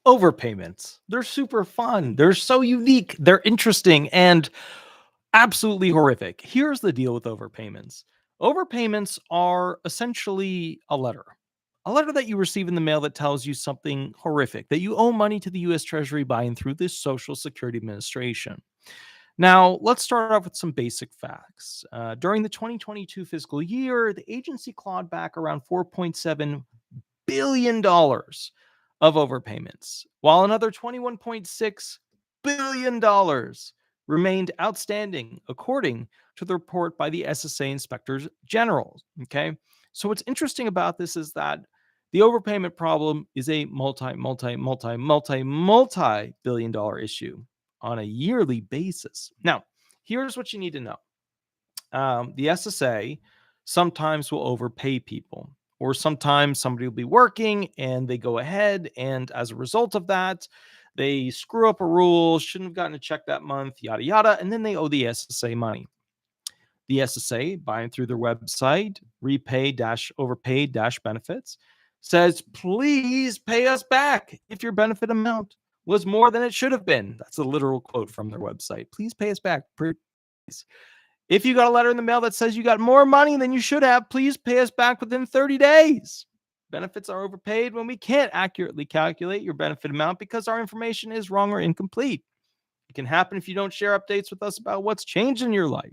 Overpayments. They're super fun. They're so unique. They're interesting and absolutely horrific. Here's the deal with overpayments. Overpayments are essentially a letter that you receive in the mail that tells you something horrific, that you owe money to the US Treasury by and through the Social Security Administration. Now, let's start off with some basic facts. During the 2022 fiscal year, the agency clawed back around $4.7 billion of overpayments, while another $21.6 billion remained outstanding, according to the report by the SSA inspectors general. Okay. So, what's interesting about this is that the overpayment problem is a multi billion dollar issue on a yearly basis. Now, here's what you need to know. The SSA sometimes will overpay people, or sometimes somebody will be working and they go ahead, and as a result of that, they screw up a rule, shouldn't have gotten a check that month, yada, yada, and then they owe the SSA money. The SSA, by and through their website, repay-overpaid-benefits, says, please pay us back if your benefit amount was more than it should have been. That's a literal quote from their website. Please pay us back, please. If you got a letter in the mail that says you got more money than you should have, please pay us back within 30 days. Benefits are overpaid when we can't accurately calculate your benefit amount because our information is wrong or incomplete. It can happen if you don't share updates with us about what's changed in your life,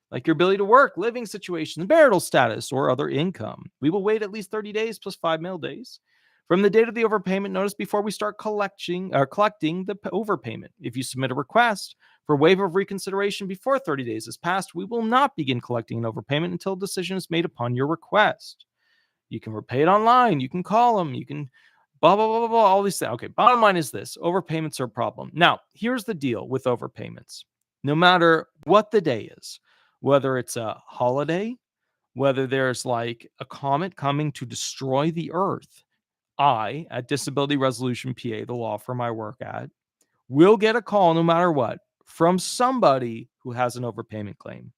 like your ability to work, living situations, marital status, or other income. We will wait at least 30 days plus 5 mail days from the date of the overpayment notice before we start collecting the overpayment. If you submit a request for waiver of reconsideration before 30 days has passed, we will not begin collecting an overpayment until a decision is made upon your request. You can repay it online. You can call them. You can blah, blah, blah, blah, blah, all these things. Okay, bottom line is this. Overpayments are a problem. Now, here's the deal with overpayments. No matter what the day is, whether it's a holiday, whether there's like a comet coming to destroy the earth, I, at Disability Resolution PA, the law firm I work at, will get a call no matter what from somebody who has an overpayment claim.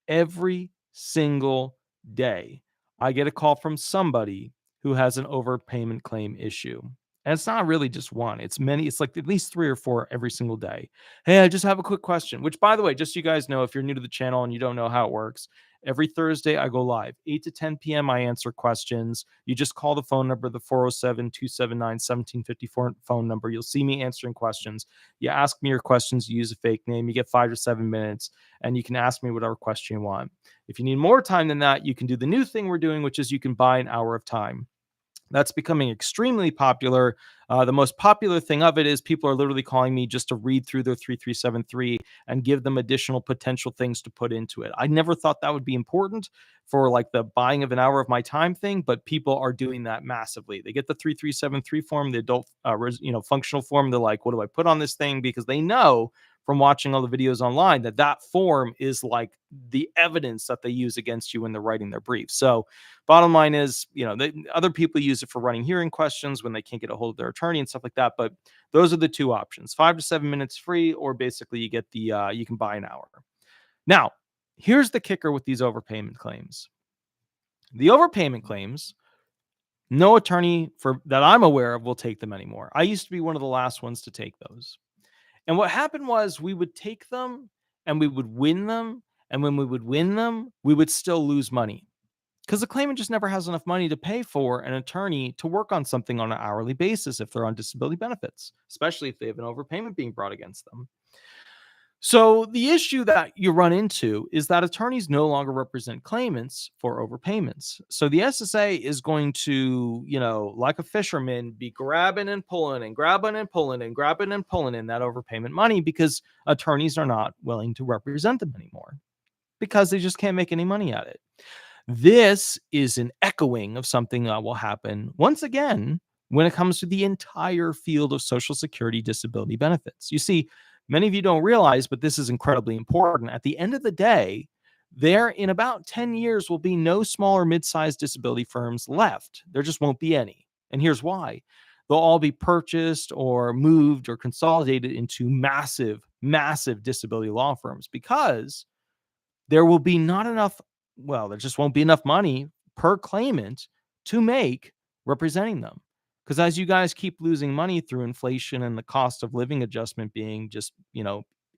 Every single day, I get a call from somebody who has an overpayment claim issue. And it's not really just one, it's many. It's like at least 3 or 4 every single day. Hey, I just have a quick question, which, by the way, just so you guys know, if you're new to the channel and you don't know how it works, every Thursday I go live, 8 to 10 p.m. I answer questions. You just call the phone number, the 407-279-1754 phone number. You'll see me answering questions. You ask me your questions, you use a fake name, you get 5 to 7 minutes, and you can ask me whatever question you want. If you need more time than that, you can do the new thing we're doing, which is you can buy an hour of time. That's becoming extremely popular. The most popular thing of it is people are literally calling me just to read through their 3373 and give them additional potential things to put into it. I never thought that would be important for like the buying of an hour of my time thing, but people are doing that massively. They get the 3373 form, the adult, functional form. They're like, what do I put on this thing? Because they know from watching all the videos online that form is like the evidence that they use against you when they're writing their brief. So bottom line is, other people use it for running hearing questions when they can't get a hold of their attorney and stuff like that. But those are the two options: 5 to 7 minutes free, or basically you get you can buy an hour. Now, here's the kicker with these overpayment claims. The overpayment claims, no attorney that I'm aware of will take them anymore. I used to be one of the last ones to take those. And what happened was we would take them and we would win them. And when we would win them, we would still lose money because the claimant just never has enough money to pay for an attorney to work on something on an hourly basis if they're on disability benefits, especially if they have an overpayment being brought against them. So the issue that you run into is that attorneys no longer represent claimants for overpayments. So the SSA is going to, like a fisherman, be grabbing and pulling and grabbing and pulling and grabbing and pulling in that overpayment money because attorneys are not willing to represent them anymore because they just can't make any money at it. This is an echoing of something that will happen once again when it comes to the entire field of Social Security disability benefits. You see, many of you don't realize, but this is incredibly important. At the end of the day, there in about 10 years will be no small or mid-sized disability firms left. There just won't be any. And here's why. They'll all be purchased or moved or consolidated into massive, massive disability law firms because there will be not enough, there just won't be enough money per claimant to make representing them. Because as you guys keep losing money through inflation and the cost of living adjustment being just,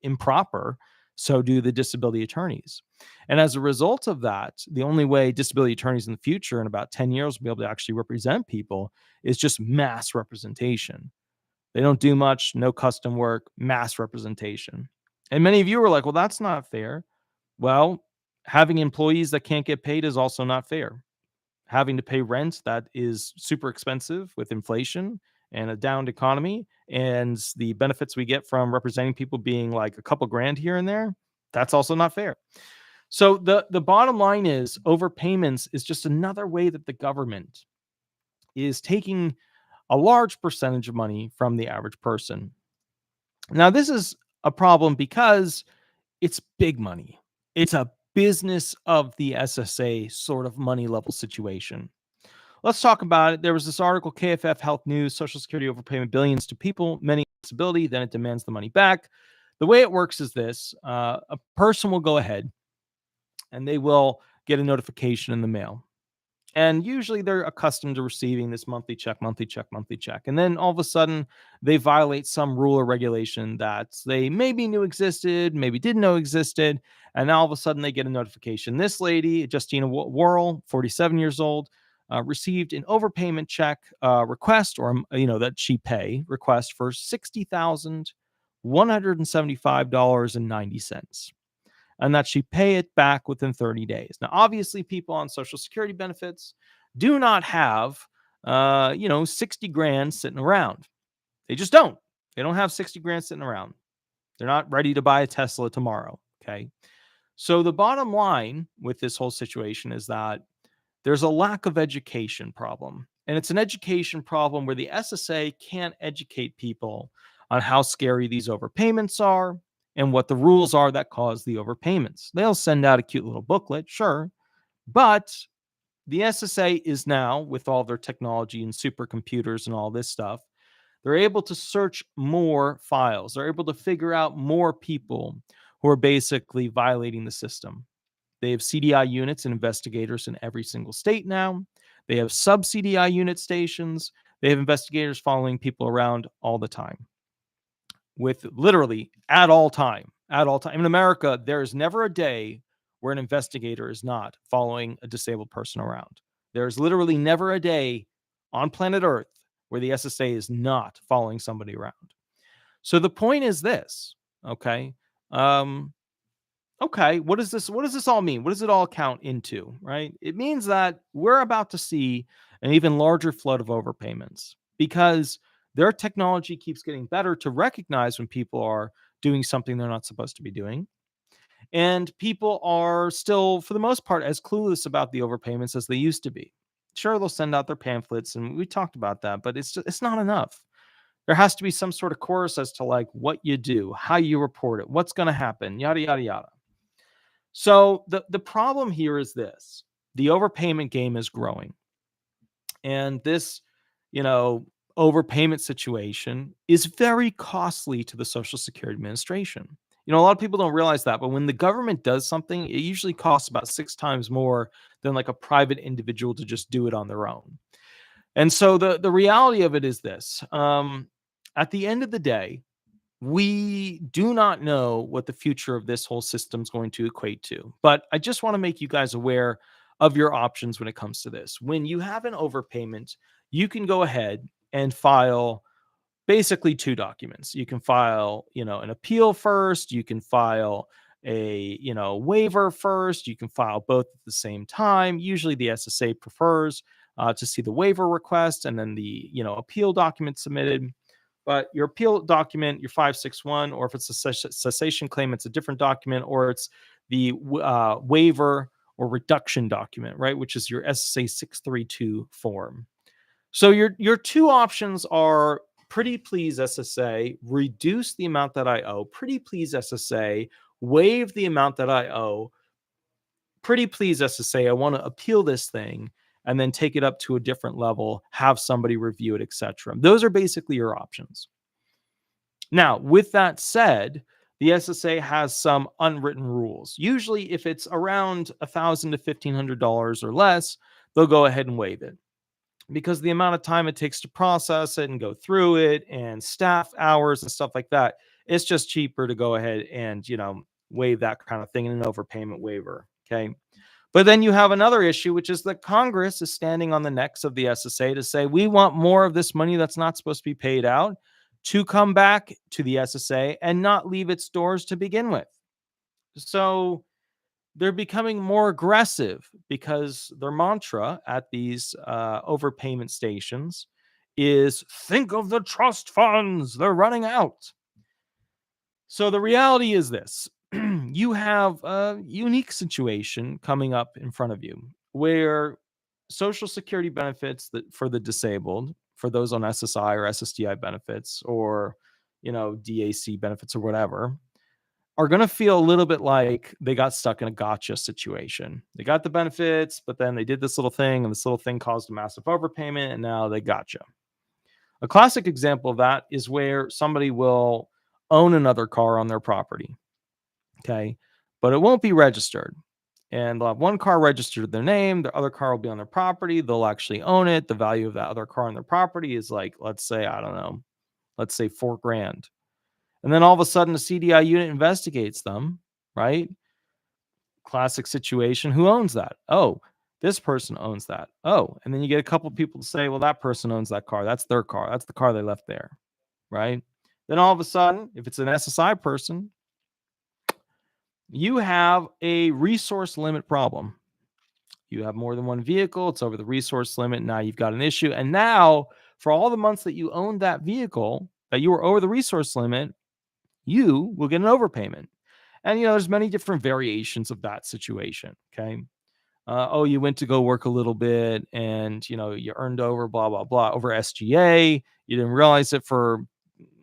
improper, so do the disability attorneys. And as a result of that, the only way disability attorneys in the future, in about 10 years, will be able to actually represent people is just mass representation. They don't do much, no custom work, mass representation. And many of you are like, well, that's not fair. Well, having employees that can't get paid is also not fair. Having to pay rent that is super expensive with inflation and a downed economy, and the benefits we get from representing people being like a couple grand here and there, that's also not fair. So the bottom line is overpayments is just another way that the government is taking a large percentage of money from the average person. Now, this is a problem because it's big money. It's a business of the SSA sort of money level situation. Let's talk about it. There was this article, KFF Health News, Social Security overpayment billions to people, many with disability, then it demands the money back. The way it works is this. A person will go ahead and they will get a notification in the mail. And usually they're accustomed to receiving this monthly check, monthly check, monthly check. And then all of a sudden they violate some rule or regulation that they maybe knew existed, maybe didn't know existed. And now all of a sudden they get a notification. This lady, Justina Worrell, 47 years old, received an overpayment check request, or, that she pay request for $60,175.90. And that she pay it back within 30 days. Now, obviously, people on Social Security benefits do not have, 60 grand sitting around. They just don't. They don't have 60 grand sitting around. They're not ready to buy a Tesla tomorrow. Okay. So the bottom line with this whole situation is that there's a lack of education problem. And it's an education problem where the SSA can't educate people on how scary these overpayments are and what the rules are that cause the overpayments. They'll send out a cute little booklet, sure, but the SSA is now, with all their technology and supercomputers and all this stuff, they're able to search more files. They're able to figure out more people who are basically violating the system. They have CDI units and investigators in every single state now. They have sub CDI unit stations. They have investigators following people around all the time, with literally at all time. In America, there is never a day where an investigator is not following a disabled person around. There's literally never a day on planet Earth where the SSA is not following somebody around. So the point is this, okay? Okay, what does this all mean? What does it all count into, right? It means that we're about to see an even larger flood of overpayments because their technology keeps getting better to recognize when people are doing something they're not supposed to be doing. And people are still, for the most part, as clueless about the overpayments as they used to be. Sure, they'll send out their pamphlets, and we talked about that, but it's not enough. There has to be some sort of course as to like what you do, how you report it, what's going to happen, yada, yada, yada. So the problem here is this. The overpayment game is growing. And this, overpayment situation is very costly to the Social Security Administration. A lot of people don't realize that, but when the government does something, it usually costs about 6 times more than like a private individual to just do it on their own. And so the reality of it is this. At the end of the day, we do not know what the future of this whole system is going to equate to. But I just want to make you guys aware of your options when it comes to this. When you have an overpayment, you can go ahead and file basically 2 documents. You can file, an appeal first. You can file a, waiver first. You can file both at the same time. Usually the SSA prefers to see the waiver request and then the, appeal document submitted. But your appeal document, your 561, or if it's a cessation claim, it's a different document, or it's the waiver or reduction document, right? Which is your SSA 632 form. So your 2 options are pretty please SSA, reduce the amount that I owe. Pretty please SSA, waive the amount that I owe. Pretty please SSA, I want to appeal this thing and then take it up to a different level, have somebody review it, etc. Those are basically your options. Now, with that said, the SSA has some unwritten rules. Usually, if it's around $1,000 to $1,500 or less, they'll go ahead and waive it. because the amount of time it takes to process it and go through it and staff hours and stuff like that, it's just cheaper to go ahead and, waive that kind of thing in an overpayment waiver. Okay. But then you have another issue, which is that Congress is standing on the necks of the SSA to say, we want more of this money that's not supposed to be paid out to come back to the SSA and not leave its doors to begin with. So they're becoming more aggressive because their mantra at these overpayment stations is think of the trust funds, they're running out. So the reality is this: you have a unique situation coming up in front of you where Social Security benefits that for the disabled, for those on SSI or SSDI benefits, or DAC benefits or whatever, are going to feel a little bit like they got stuck in a gotcha situation. They got the benefits, but then they did this little thing, and this little thing caused a massive overpayment, and now they gotcha. A classic example of that is where somebody will own another car on their property, okay, but it won't be registered. And they'll have one car registered to their name, the other car will be on their property. They'll actually own it. The value of that other car on their property is like, let's say, I don't know, let's say $4,000. And then all of a sudden, a CDI unit investigates them, right? Classic situation. Who owns that? Oh, this person owns that. Oh, and then you get a couple people to say, well, that person owns that car. That's their car. That's the car they left there, right? Then all of a sudden, if it's an SSI person, you have a resource limit problem. You have more than one vehicle. It's over the resource limit. Now you've got an issue. And now, for all the months that you owned that vehicle, that you were over the resource limit, you will get an overpayment. And, there's many different variations of that situation. Okay. Oh, you went to go work a little bit and, you earned over blah, blah, blah over SGA. You didn't realize it for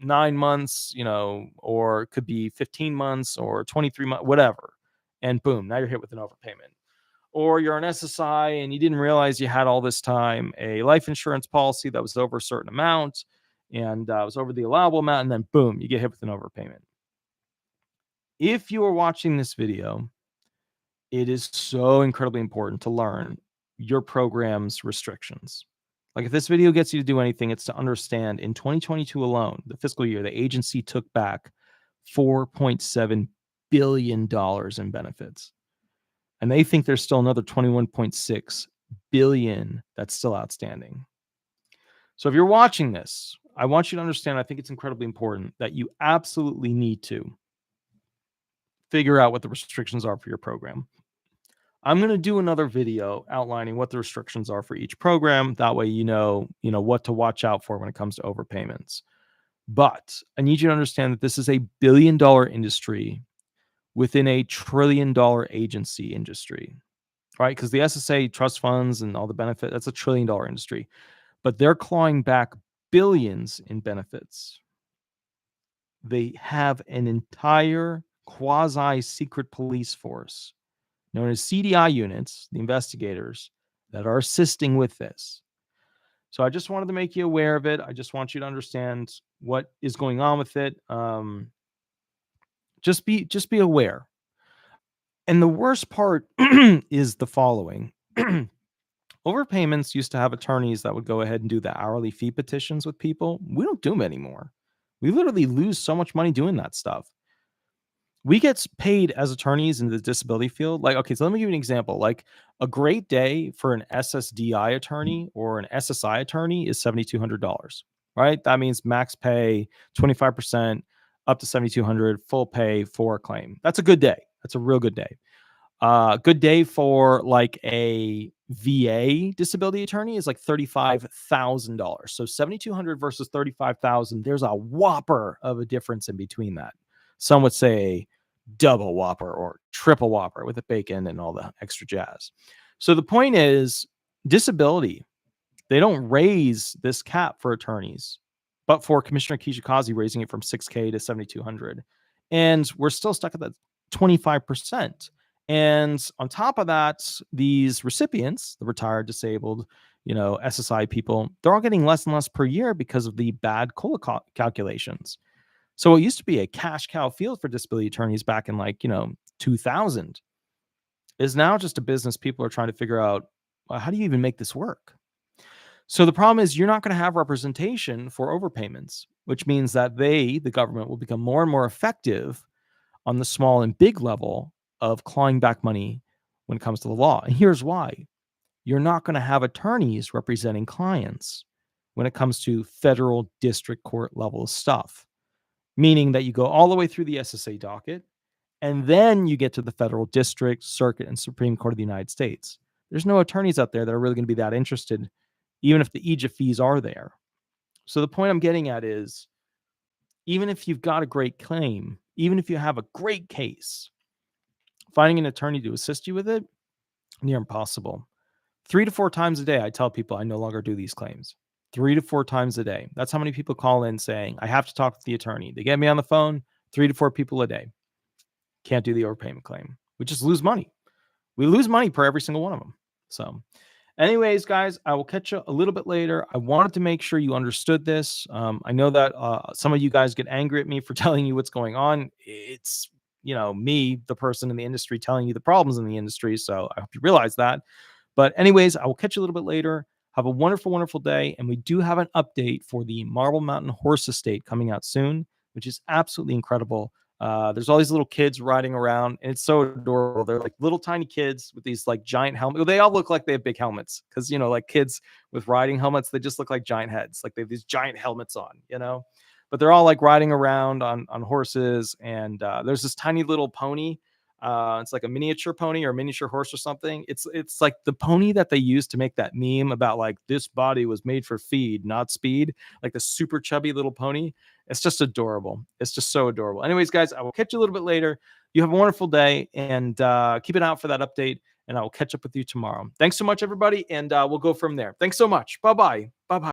9 months, or it could be 15 months or 23 months, whatever. And boom, now you're hit with an overpayment. Or you're an SSI and you didn't realize you had all this time a life insurance policy that was over a certain amount and was over the allowable amount. And then boom, you get hit with an overpayment. If you are watching this video, it is so incredibly important to learn your program's restrictions. Like if this video gets you to do anything, it's to understand in 2022 alone, the fiscal year, the agency took back $4.7 billion in benefits. And they think there's still another 21.6 billion that's still outstanding. So if you're watching this, I want you to understand, I think it's incredibly important that you absolutely need to figure out what the restrictions are for your program. I'm going to do another video outlining what the restrictions are for each program. That way, you know what to watch out for when it comes to overpayments. But I need you to understand that this is a billion-dollar industry within a trillion-dollar agency industry, right? Because the SSA trust funds and all the benefit, that's a trillion-dollar industry. But they're clawing back billions in benefits. They have an entire quasi-secret police force known as CDI units, the investigators, that are assisting with this. So I just wanted to make you aware of it. I just want you to understand what is going on with it. Just be aware. And the worst part is the following. Overpayments used to have attorneys that would go ahead and do the hourly fee petitions with people. We don't do them anymore. We literally lose so much money doing that stuff. We get paid as attorneys in the disability field. Like, okay, so let me give you an example. Like a great day for an SSDI attorney or an SSI attorney is $7,200, right? That means max pay, 25%, up to $7,200, full pay for a claim. That's a good day. That's a real good day. Good day for like a VA disability attorney is like $35,000. So $7,200 versus $35,000. There's a whopper of a difference in between that. Some would say double whopper or triple whopper with the bacon and all the extra jazz. So the point is disability. They don't raise this cap for attorneys, but for Commissioner Kijikazi raising it from 6K to 7,200. And we're still stuck at that 25%. And on top of that, these recipients, the retired, disabled, SSI people, they're all getting less and less per year because of the bad COLA calculations. So it used to be a cash cow field for disability attorneys back in 2000 is now just a business people are trying to figure out, well, how do you even make this work? So the problem is you're not going to have representation for overpayments, which means that the government, will become more and more effective on the small and big level of clawing back money when it comes to the law. And here's why. You're not going to have attorneys representing clients when it comes to federal district court level stuff, meaning that you go all the way through the SSA docket and then you get to the federal district, circuit, and Supreme Court of the United States. There's no attorneys out there that are really going to be that interested, even if the EJF fees are there. So the point I'm getting at is, even if you've got a great claim, even if you have a great case, finding an attorney to assist you with it, near impossible. 3 to 4 times a day, I tell people I no longer do these claims. 3 to 4 times a day. That's how many people call in saying, I have to talk to the attorney. They get me on the phone, 3 to 4 people a day. Can't do the overpayment claim. We just lose money. We lose money per every single one of them. So anyways, guys, I will catch you a little bit later. I wanted to make sure you understood this. I know that some of you guys get angry at me for telling you what's going on. It's, me, the person in the industry, telling you the problems in the industry. So I hope you realize that. But anyways, I will catch you a little bit later. Have a wonderful, wonderful day. And we do have an update for the Marble Mountain Horse Estate coming out soon, which is absolutely incredible. There's all these little kids riding around, and it's so adorable. They're like little tiny kids with these like giant helmets. They all look like they have big helmets because, like kids with riding helmets, they just look like giant heads. Like they have these giant helmets on, but they're all like riding around on horses. And there's this tiny little pony. It's like a miniature pony or a miniature horse or something. It's like the pony that they used to make that meme about like this body was made for feed, not speed, like the super chubby little pony. It's just adorable. It's just so adorable. Anyways, guys, I will catch you a little bit later. You have a wonderful day, and keep an eye out for that update, and I will catch up with you tomorrow. Thanks so much, everybody, and we'll go from there. Thanks so much. Bye-bye. Bye-bye.